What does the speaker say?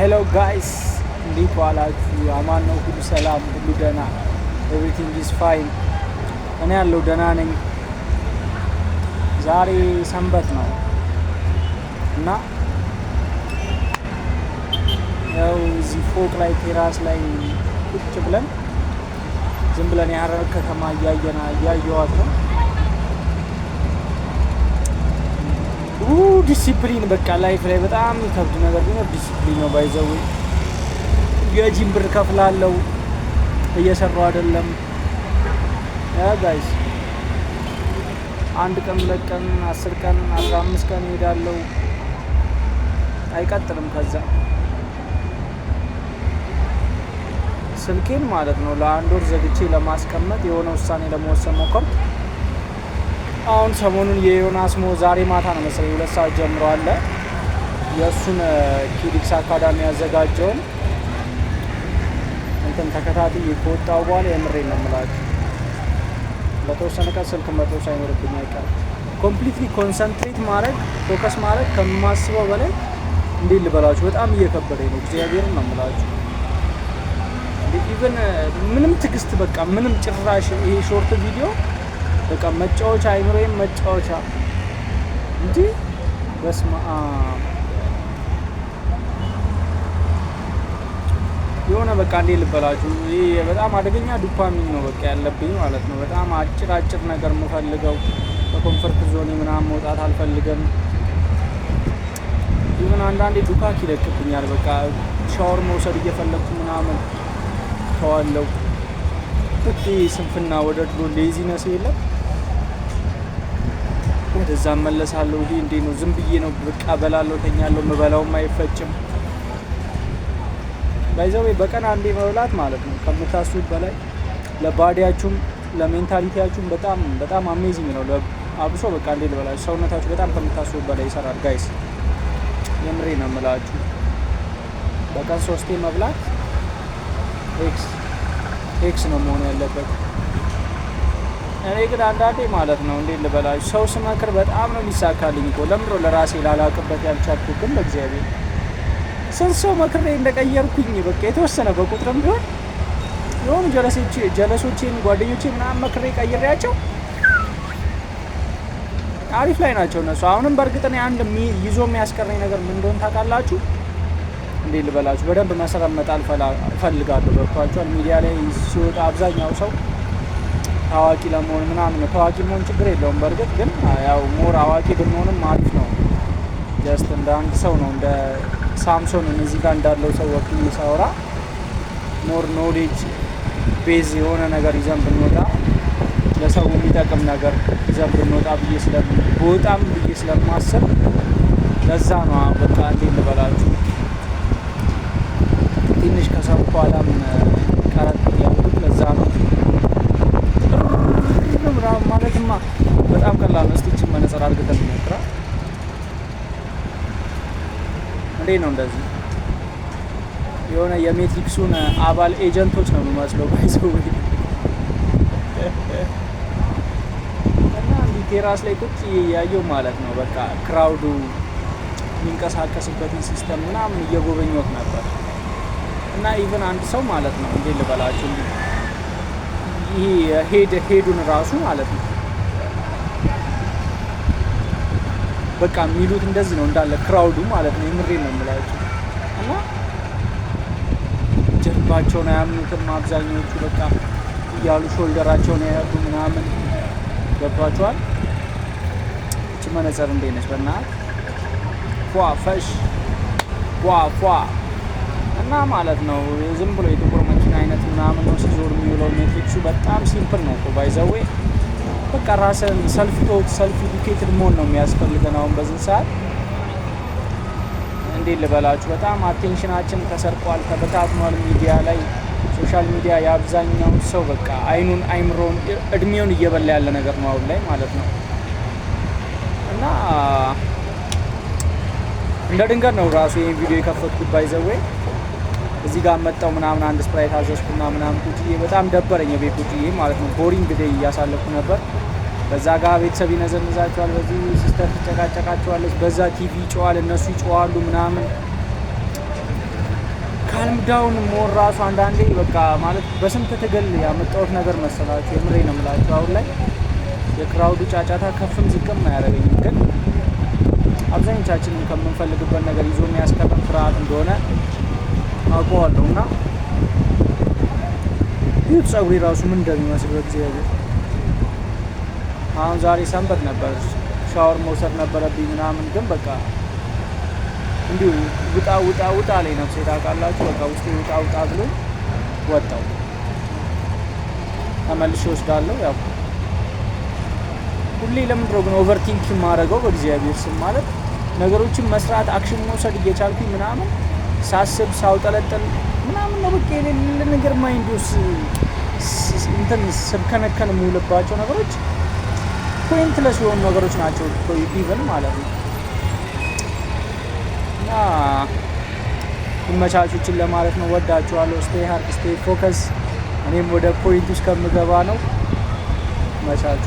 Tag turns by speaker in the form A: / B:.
A: ሄሎ ጋይስ እንዴት ዋላችሁ? አማን ነው? ሁሉ ሰላም፣ ሁሉ ደህና፣ ኤቭሪቲንግ ኢዝ ፋይን። እኔ ያለው ደህና ነኝ። ዛሬ ሰንበት ነው እና ያው እዚህ ፎቅ ላይ ቴራስ ላይ ቁጭ ብለን ዝም ብለን የሀረር ከተማ እያየዋት ነው። ዲሲፕሊን በቃ ላይፍ ላይ በጣም ከብድ ነገር ቢኖር ዲሲፕሊን ነው። ባይዘው የጂም ብር ከፍላለሁ እየሰራው አይደለም ያ ጋይስ። አንድ ቀን 2 ቀን 10 ቀን 15 ቀን እሄዳለሁ አይቀጥልም። ከዛ ስልኬን ማለት ነው ለአንድ ወር ዘግቼ ለማስቀመጥ የሆነ ውሳኔ ለመወሰን ሞከርኩ። አሁን ሰሞኑን የዮናስ ሞ ዛሬ ማታ ነው መሰለኝ 2 ሰዓት ጀምሮ አለ የእሱን ኪድክስ አካዳሚ ያዘጋጀውን እንትን ተከታትዬ ከወጣሁ በኋላ የምሬን ነው የምላችሁ ለተወሰነ ቀን ስልክ መተው ሳይኖርብኝ አይቀርም። ኮምፕሊትሊ ኮንሰንትሬት ማድረግ ፎከስ ማድረግ ከማስበው በላይ እንዴት ልበላችሁ በጣም እየከበደኝ ነው። እግዚአብሔርን ነው የምላችሁ። ኢቨን ምንም ትግስት በቃ ምንም ጭራሽ ይሄ ሾርት ቪዲዮ በቃ መጫወቻ አይምሮዬም መጫወቻ እንጂ በስመ አብ የሆነ በቃ እንዴት ልበላችሁ ይሄ በጣም አደገኛ ዶፓሚን ነው በቃ ያለብኝ ማለት ነው። በጣም አጭር ነገር የምፈልገው በኮንፈርት ዞኔ ምናምን መውጣት አልፈልግም። ኢቨን አንዳንዴ ዱካክ ይለቅብኛል። በቃ ሻወር መውሰድ እየፈለግኩ ምናምን ተዋለው ጥቂ ስንፍና ወደ ድሮ ሌዚነስ የለም ወደዛ መለሳለሁ። እንዴ ነው ዝም ብዬ ነው በቃ በላለሁ ተኛለሁ። መበላውም አይፈጭም። ባይዘው በቀን አንዴ መብላት ማለት ነው ከምታስቡት በላይ ለባዲያችሁም ለሜንታሊቲያችሁም በጣም አሜዚንግ ነው። አብሶ በቃ እንዴ ልበላችሁ ሰውነታችሁ በጣም ከምታስቡት በላይ ይሰራል ጋይስ። የምሬ ነው የምላችሁ። በቀን 3 መብላት ኤክስ ነው መሆን ያለበት። እኔ ግን አንዳንዴ ማለት ነው እንዴት ልበላችሁ ሰው ስመክር በጣም ነው የሚሳካልኝ እኮ። ለምንድነው ለራሴ ላላቅበት ያልቻልኩት? ግን በእግዚአብሔር ስንት ሰው መክሬ እንደቀየርኩኝ በቃ የተወሰነ በቁጥርም ቢሆን የሆኑ ጀለሶቼን ጓደኞቼ ምናምን መክሬ ቀይሬያቸው አሪፍ ላይ ናቸው እነሱ። አሁንም በእርግጥ እኔ አንድ ይዞ የሚያስቀረኝ ነገር ምን እንደሆነ ታውቃላችሁ? እንዴት ልበላችሁ በደንብ መሰረት መጣል እፈልጋለሁ። ገብቷችኋል? ሚዲያ ላይ ሲወጣ አብዛኛው ሰው ታዋቂ ለመሆን ምናምን ነው። ታዋቂ መሆን ችግር የለውም በእርግጥ ግን ያው ሞር አዋቂ ብንሆንም አሪፍ ነው። ጀስት እንደ አንድ ሰው ነው እንደ ሳምሶን እዚህ ጋር እንዳለው ሰው ወክዬ ሳወራ ሞር ኖሌጅ ቤዝ የሆነ ነገር ይዘን ብንወጣ ለሰው የሚጠቅም ነገር ይዘን ብንወጣ ብዬ ስለማስብ ለዛ ነው በቃ እንዴት ልበላችሁ ትንሽ ከሰው በኋላም ቀረጥ ያሉት ለዛ ነው። ማለትማ በጣም ቀላል ነው። እስቲ እቺ መነጽር አድርገን እንሞክራ። እንዴት ነው እንደዚህ የሆነ የሜትሪክሱን አባል ኤጀንቶች ነው የሚመስለው ባይዘው እና እንዲህ ቴራስ ላይ ቁጭ ያየው ማለት ነው በቃ ክራውዱ የሚንቀሳቀስበትን ሲስተም ምናምን እየጎበኘሁት ነበር። እና ኢቭን አንድ ሰው ማለት ነው እንዴት ልበላችሁ ይሄ ሄዱን ራሱ ማለት ነው በቃ የሚሉት እንደዚህ ነው እንዳለ ክራውዱ ማለት ነው። የምሬን ነው የምላችሁ። እና ጀርባቸውን አያምኑትም አብዛኞቹ በቃ እያሉ ሾልደራቸውን ያያሉ ምናምን ገብቷቸዋል። እቺ መነጽር እንዴት ነች በእናትህ ፏ ፈሽ ፏ እና ማለት ነው ዝም ብሎ የጥቁር መኪና አይነት ምናምን ነው ሲዞር የሚውለው። ሜትሪክሱ በጣም ሲምፕል ነው እኮ ባይዘዌ በቃ ራስን ሰልፍ ኢዱኬትድ መሆን ነው የሚያስፈልገን አሁን በዚህ ሰዓት። እንዴት ልበላችሁ በጣም አቴንሽናችን ተሰርቋል፣ ተበታትኗል። ሚዲያ ላይ ሶሻል ሚዲያ የአብዛኛው ሰው በቃ አይምሮን እድሜውን እየበላ ያለ ነገር ነው አሁን ላይ ማለት ነው። እና እንደ ድንገት ነው ራሱ ይሄን ቪዲዮ የከፈትኩት ባይዘዌ እዚህ ጋር መጣው ምናምን አንድ ስፕራይት አዘዝኩና ምናምን ቁጭዬ በጣም ደበረኝ ቤት ቁጭዬ ማለት ነው። ቦሪንግ ዴይ እያሳለፍኩ ነበር። በዛ ጋር ቤተሰብ ይነዘንዛቸዋል፣ በዚህ ሲስተር ትጨቃጨቃቸዋለች፣ በዛ ቲቪ ይጮዋል፣ እነሱ ይጮዋሉ ምናምን ካልም ዳውን ሞር ራሱ አንዳንዴ በቃ ማለት በስንት ትግል ያመጣሁት ነገር መሰላችሁ። የምሬ ነው የምላችሁ። አሁን ላይ የክራውዱ ጫጫታ ከፍም ዝቅም አያደርገኝም፣ ግን አብዛኞቻችንም ከምንፈልግበት ነገር ይዞ የሚያስቀረን ፍርሃት እንደሆነ አውቀዋለሁ። እና ይህ ጸጉሬ ራሱ ምን እንደሚመስል በእግዚአብሔር። አሁን ዛሬ ሰንበት ነበር፣ ሻወር መውሰድ ነበረብኝ ምናምን፣ ግን በቃ እንዲሁ ውጣ ላይ ነፍሴ ታውቃላችሁ። በቃ ውስጤ ውጣ ብሎ ወጣው። ተመልሼ ወስዳለሁ። ያው ሁሌ ለምንድነው ግን ኦቨርቲንክ የማደርገው? በእግዚአብሔር ስም ማለት ነገሮችን መስራት አክሽን መውሰድ እየቻልኩኝ ምናምን ሳስብ ሳውጠለጥል ምናምን ነው በቃ የሌለ ነገር ማይንዱስ እንትን ስብከነከን የምውልባቸው ነገሮች ፖይንትለስ የሆኑ ነገሮች ናቸው ኢቨን ማለት ነው። እና ይመቻቹችን ለማለት ነው። ወዳችኋለሁ። ስቴይ ሃርድ ስቴይ ፎከስ። እኔም ወደ ፖይንቱ እስከምገባ ነው። ይመቻቹ።